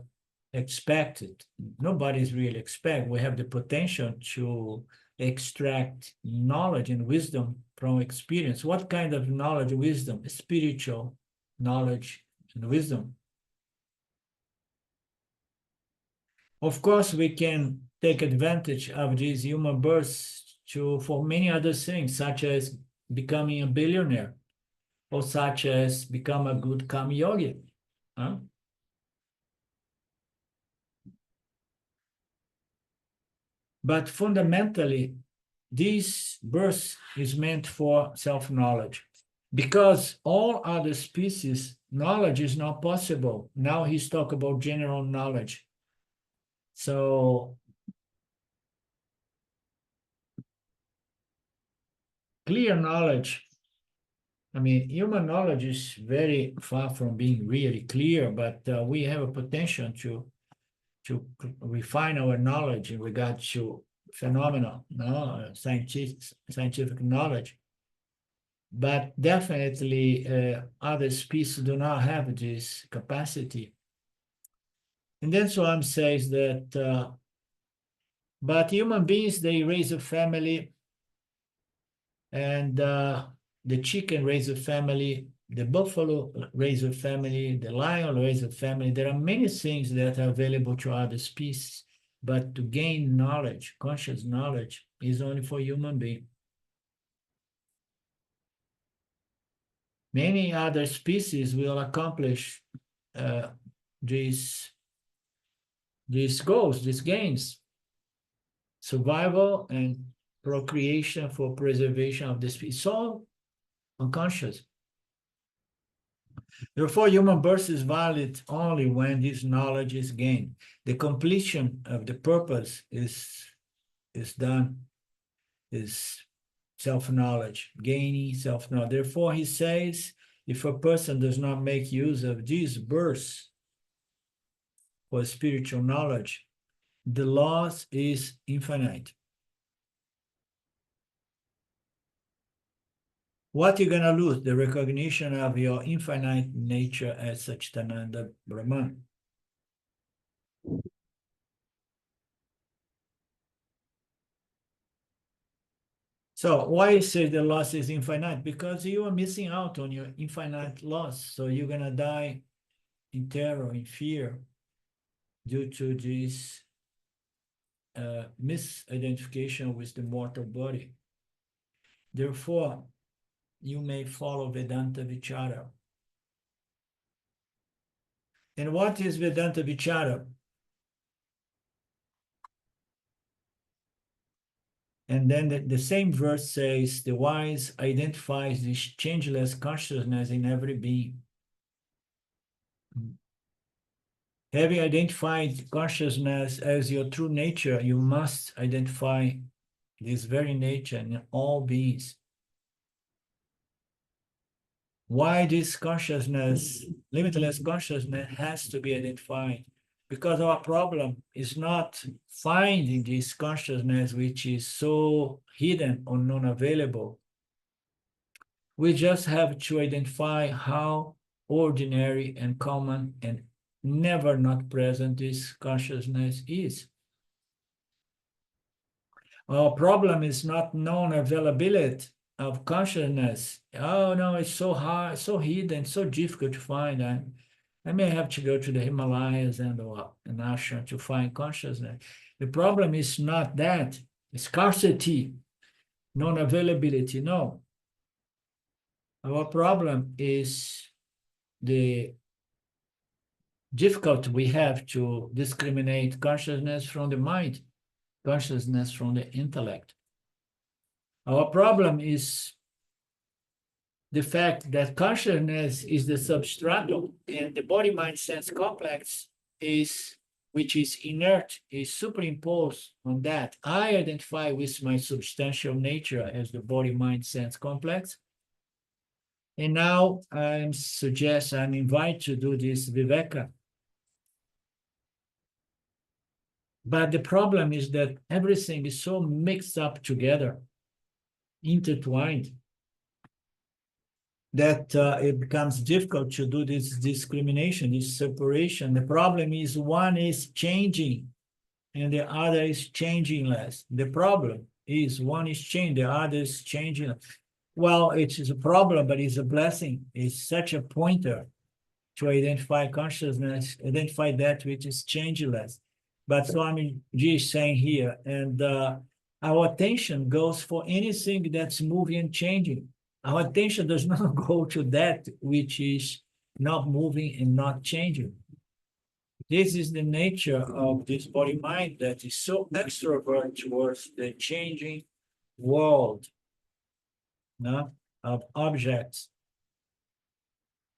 expected. Nobody's really expect. We have the potential to extract knowledge and wisdom from experience. What kind of knowledge, wisdom? Spiritual knowledge and wisdom. Of course, we can take advantage of these human births for many other things, such as becoming a billionaire, or such as become a good karma yogi. Huh? But fundamentally, this birth is meant for self-knowledge, because all other species, knowledge is not possible. Now he's talking about general knowledge. So clear knowledge, I mean, human knowledge is very far from being really clear, but we have a potential to refine our knowledge in regard to phenomena, scientific knowledge. But definitely other species do not have this capacity. And then Swam says that, but human beings, they raise a family, and the chicken raise a family, the buffalo raise a family, the lion raise a family. There are many things that are available to other species, but to gain knowledge, conscious knowledge, is only for human beings. Many other species will accomplish these goals, these gains, survival and procreation for preservation of the species. It's all unconscious. Therefore, human birth is valid only when this knowledge is gained. The completion of the purpose is done, is self-knowledge, gaining self-knowledge. Therefore, he says, if a person does not make use of this birth for spiritual knowledge, the loss is infinite. What you're going to lose? The recognition of your infinite nature as Satchitananda Brahman. So why is say the loss is infinite? Because you are missing out on your infinite loss. So you're going to die in terror, in fear, due to this misidentification with the mortal body. Therefore, you may follow Vedanta Vichara. And what is Vedanta Vichara? And then the same verse says, the wise identifies this changeless consciousness in every being. Having identified consciousness as your true nature, you must identify this very nature in all beings. Why this consciousness, limitless consciousness, has to be identified? Because our problem is not finding this consciousness which is so hidden or non-available. We just have to identify how ordinary and common and never not present this consciousness is. Our problem is not non-availability of consciousness. Oh no, it's so hard, so hidden, so difficult to find. I may have to go to the Himalayas and an ashram to find consciousness. The problem is not that, scarcity, non-availability, no. Our problem is the difficulty we have to discriminate consciousness from the mind, consciousness from the intellect. Our problem is the fact that consciousness is the substratum, and the body-mind-sense complex is, which is inert, is superimposed on that. I identify with my substantial nature as the body-mind-sense complex. And now I'm invited to do this Viveka. But the problem is that everything is so mixed up together, intertwined, that it becomes difficult to do this discrimination, this separation. The problem is one is changing and the other is changing less. The problem is one is changing, the other is changing less. Well, it is a problem, but it's a blessing. It's such a pointer to identify consciousness, identify that which is changeless. But Swami Ji is saying here, and our attention goes for anything that's moving and changing. Our attention does not go to that which is not moving and not changing. This is the nature of this body-mind that is so extrovert towards the changing world, no? Of objects,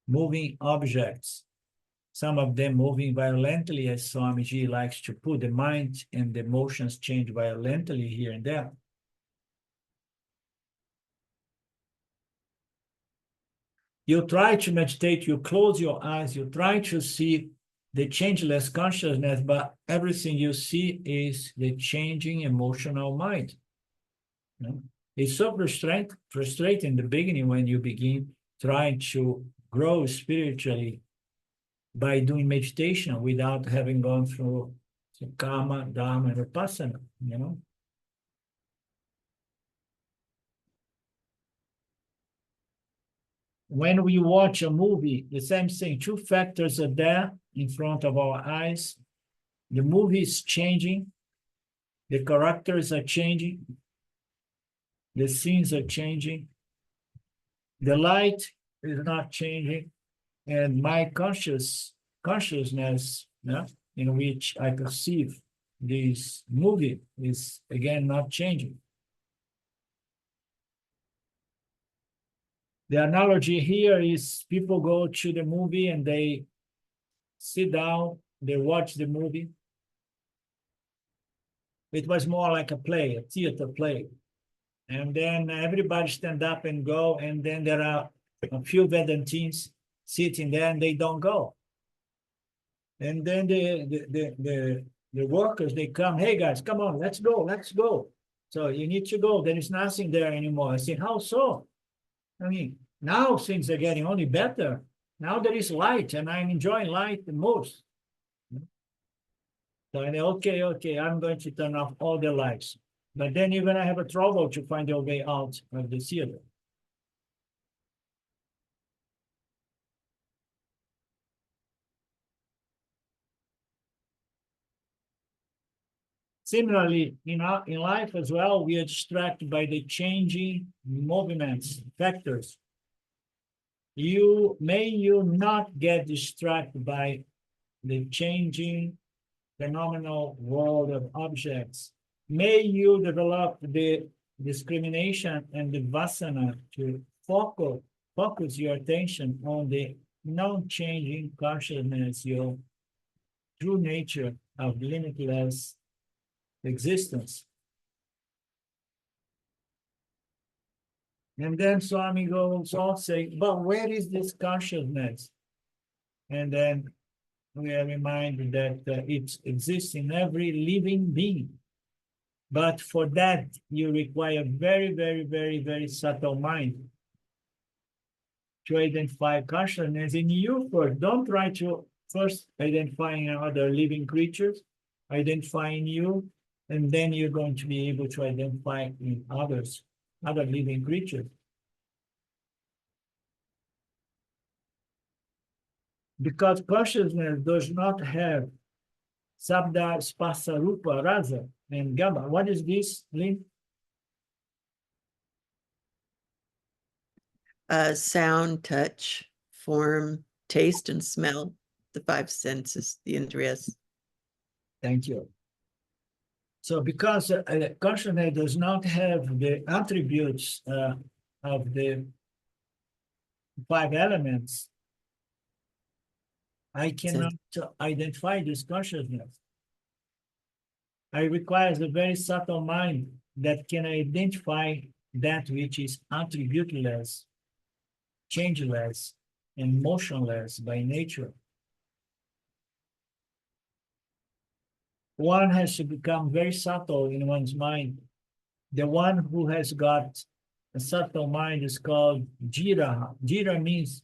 moving objects. Some of them moving violently, as Swamiji likes to put. The mind and the emotions change violently here and there. You try to meditate, you close your eyes, you try to see the changeless consciousness, but everything you see is the changing emotional mind. It's so frustrating in the beginning when you begin trying to grow spiritually by doing meditation without having gone through karma, dharma, and vipassana, you know. When we watch a movie, the same thing, two factors are there in front of our eyes. The movie is changing, the characters are changing, the scenes are changing, the light is not changing, and my consciousness, yeah, in which I perceive this movie is again not changing. The analogy here is people go to the movie and they sit down, they watch the movie. It was more like a play, a theater play. And then everybody stand up and go, and then there are a few Vedantins sitting there and they don't go. And then the workers, they come, hey guys, come on, let's go, let's go. So you need to go, there is nothing there anymore. I said, how so? I mean, now things are getting only better. Now there is light, and I'm enjoying light the most. So I say, okay, I'm going to turn off all the lights. But then you're going to have a trouble to find your way out of the theater. Similarly, in life as well, we are distracted by the changing movements, factors. You not get distracted by the changing phenomenal world of objects. May you develop the discrimination and the vasana to focus your attention on the non-changing consciousness, your true nature of limitless existence. And then Swami goes on saying, but where is this consciousness? And then we are reminded that it exists in every living being. But for that, you require very, very, very, very subtle mind to identify consciousness in you first. Don't try to first identifying other living creatures, identifying you, and then you're going to be able to identify in others, other living creatures. Because consciousness does not have Sabda, Spasa, Rupa, Rasa, and Gama. What is this, Lynn? Sound, touch, form, taste, and smell, the five senses, the indriyas. Thank you. So because consciousness does not have the attributes of the five elements, I cannot identify this consciousness. I require a very subtle mind that can identify that which is attributeless, changeless, and motionless by nature. One has to become very subtle in one's mind. The one who has got a subtle mind is called Jira. Jira means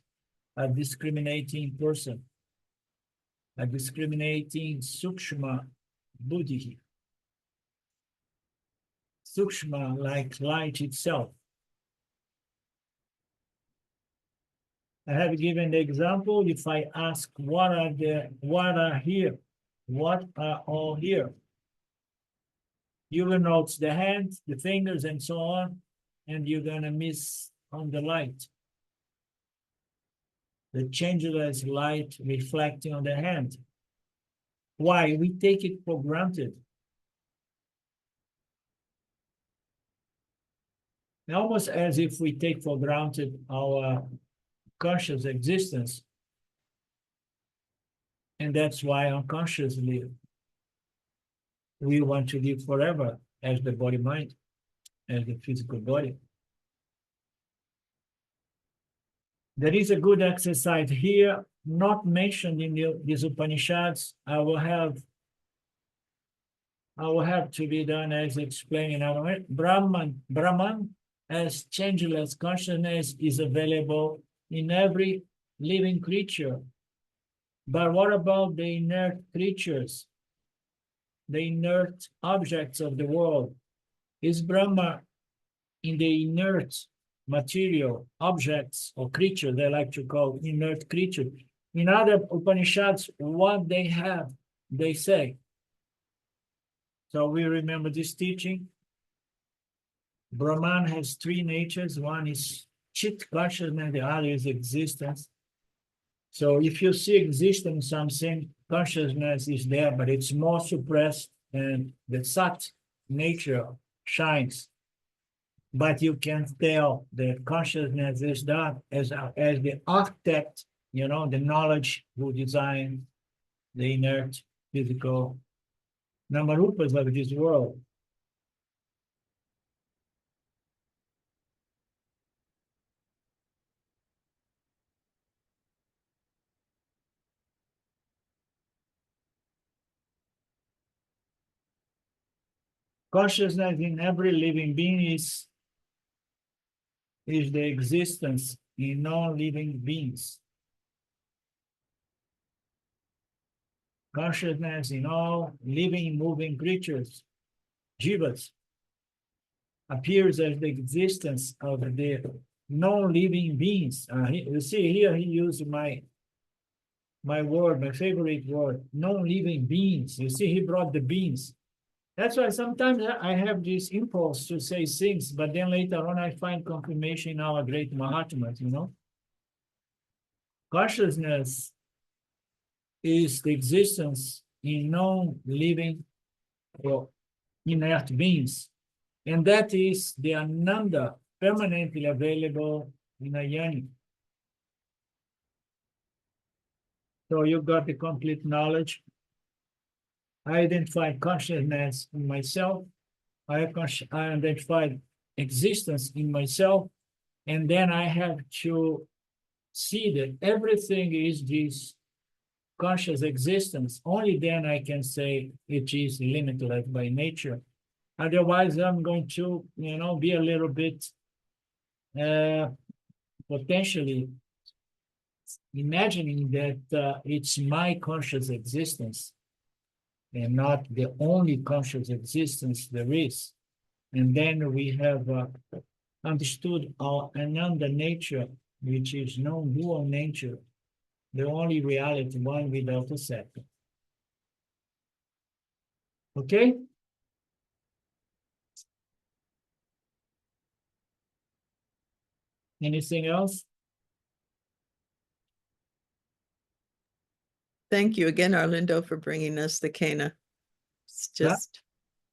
a discriminating person, a discriminating Sukshma Buddhi. Sukshma, like light itself. I have given the example. If I ask what are here, what are all here? You will notice the hands, the fingers, and so on, and you're gonna miss on the light. The changeless light reflecting on the hand. Why? We take it for granted. Almost as if we take for granted our conscious existence. And that's why unconsciously we want to live forever as the body-mind, as the physical body. There is a good exercise here, not mentioned in these Upanishads. I will have to be done as explained in our Brahman as changeless consciousness is available in every living creature. But what about the inert creatures, the inert objects of the world? Is Brahma in the inert material objects or creatures they like to call inert creatures? In other Upanishads, what they have, they say. So we remember this teaching. Brahman has three natures. One is Chit consciousness, the other is existence. So if you see existence, something, consciousness is there, but it's more suppressed and the Sat nature shines. But you can tell that consciousness is that as the architect, the knowledge who designed the inert physical Namarupas of this world. Consciousness in every living being is the existence in non-living beings. Consciousness in all living, moving creatures, jivas, appears as the existence of the non-living beings. You see here, he used my word, my favorite word, non-living beings. You see, he brought the beings. That's why sometimes I have this impulse to say things, but then later on I find confirmation in our great Mahatmas, you know. Consciousness is the existence in non-living or inert beings. And that is the Ananda permanently available in a yoni. So you got the complete knowledge. I identified consciousness in myself. I identified existence in myself. And then I have to see that everything is this conscious existence. Only then I can say it is limitless by nature. Otherwise, I'm going to, you know, be a little bit potentially imagining that it's my conscious existence and not the only conscious existence there is. And then we have understood our Ananda nature, which is non-dual nature, the only reality, one without a second. Okay? Anything else? Thank you again, Arlindo, for bringing us the Kena. It's just,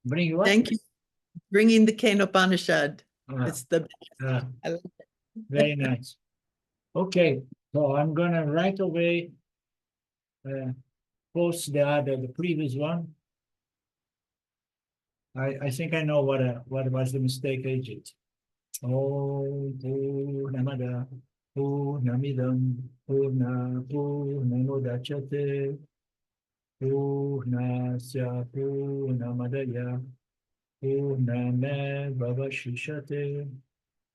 Bring you up? thank you for bringing the Kenopanishad. It's the best. I love it. Very nice. Okay, so I'm gonna right away post the previous one. I think I know what was the mistake I did. Oh, Purnamada, Purnamidam, Purnamudachyate, Purnasya Purnamadaya, Purnamevavashishate.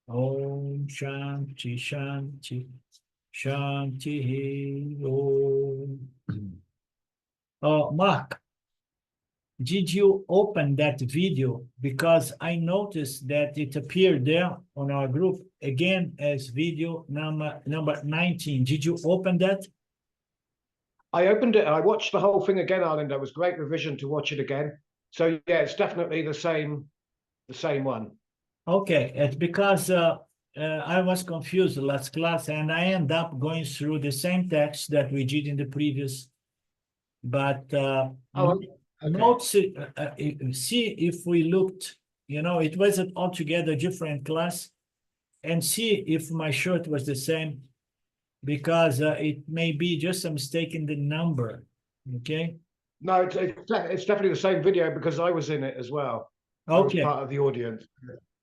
Om Shanti Shanti Shanti Om. Oh, Mark, did you open that video? Because I noticed that it appeared there on our group again as video number 19. Did you open that? I opened it and I watched the whole thing again, Arlindo. It was great revision to watch it again. So yeah, it's definitely the same one. Okay, it's because I was confused last class and I end up going through the same text that we did in the previous, but Okay. notes, see if we looked, you know, it was an altogether different class, and see if my shirt was the same, because it may be just a mistake in the number, okay? No, it's definitely the same video because I was in it as well. I was Okay, part of the audience.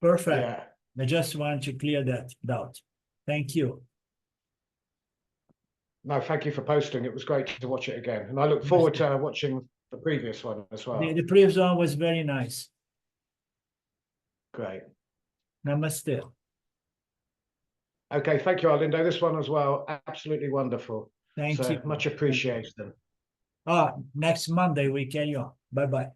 perfect. Yeah. I just want to clear that doubt. Thank you. No, thank you for posting. It was great to watch it again. And I look forward to watching the previous one as well. The previous one was very nice. Great. Namaste. Okay, thank you, Arlindo. This one as well, absolutely wonderful. Thank you. Much appreciated. Next Monday we carry on. Bye-bye.